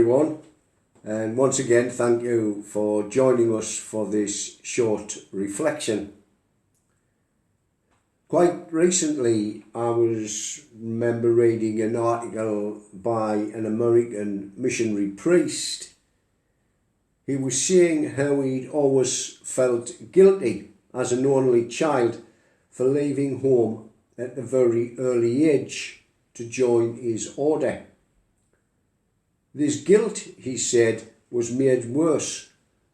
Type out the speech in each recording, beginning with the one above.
everyone, and once again thank you for joining us for this short reflection. Quite recently I remember reading an article by an American missionary priest. He was saying how he'd always felt guilty as an only child for leaving home at a very early age to join his order. This guilt, he said, was made worse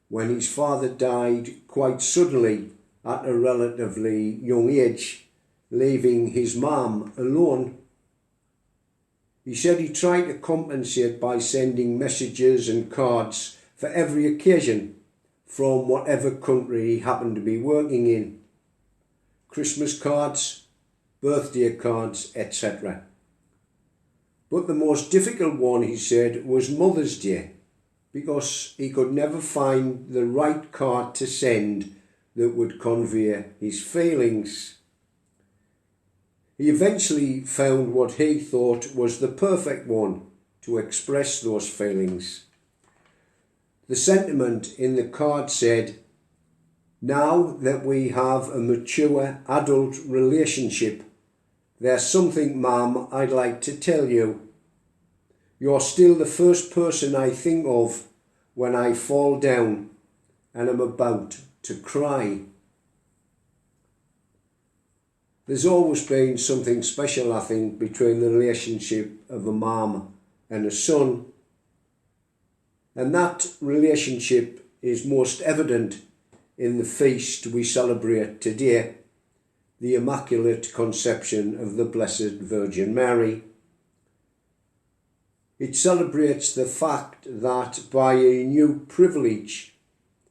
when his father died quite suddenly at a relatively young age, leaving his mum alone. He said he tried to compensate by sending messages and cards for every occasion from whatever country he happened to be working in. Christmas cards, birthday cards, etc. But the most difficult one, he said, was Mother's Day, because he could never find the right card to send that would convey his feelings. He eventually found what he thought was the perfect one to express those feelings. The sentiment in the card said, "Now that we have a mature adult relationship, there's something, Mum, I'd like to tell you. You're still the first person I think of when I fall down and I'm about to cry." There's always been something special, I think, between the relationship of a mum and a son. And that relationship is most evident in the feast we celebrate today, the Immaculate Conception of the Blessed Virgin Mary. It celebrates the fact that by a new privilege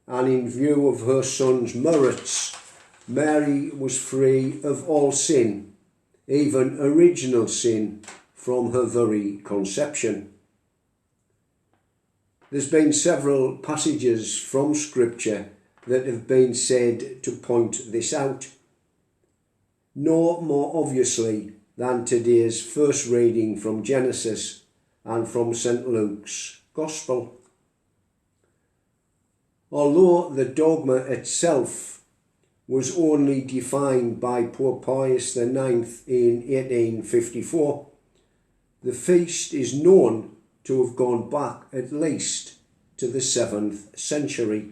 and in view of her son's merits, Mary was free of all sin, even original sin, from her very conception. There's been several passages from Scripture that have been said to point this out. No more obviously than today's first reading from Genesis and from St. Luke's Gospel. Although the dogma itself was only defined by Pope Pius IX in 1854, the feast is known to have gone back at least to the 7th century.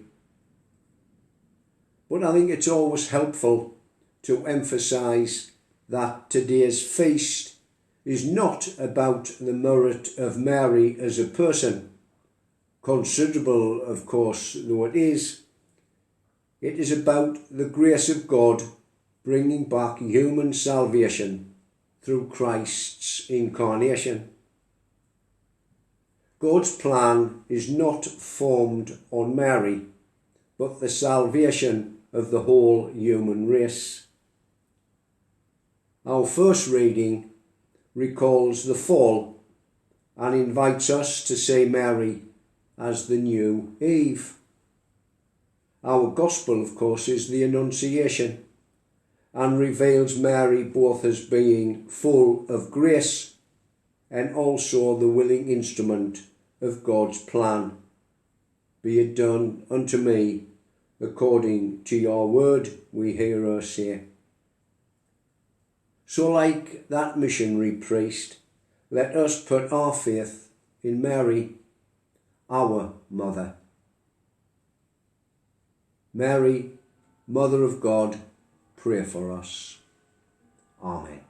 But I think it's always helpful to emphasise that today's feast is not about the merit of Mary as a person, considerable of course though it is. It is about the grace of God bringing back human salvation through Christ's incarnation. God's plan is not formed on Mary, but the salvation of the whole human race. Our first reading recalls the fall and invites us to see Mary as the new Eve. Our gospel, of course, is the Annunciation and reveals Mary both as being full of grace and also the willing instrument of God's plan. Be it done unto me according to your word, we hear her say. So like that missionary priest, let us put our faith in Mary, our mother. Mary, Mother of God, pray for us. Amen.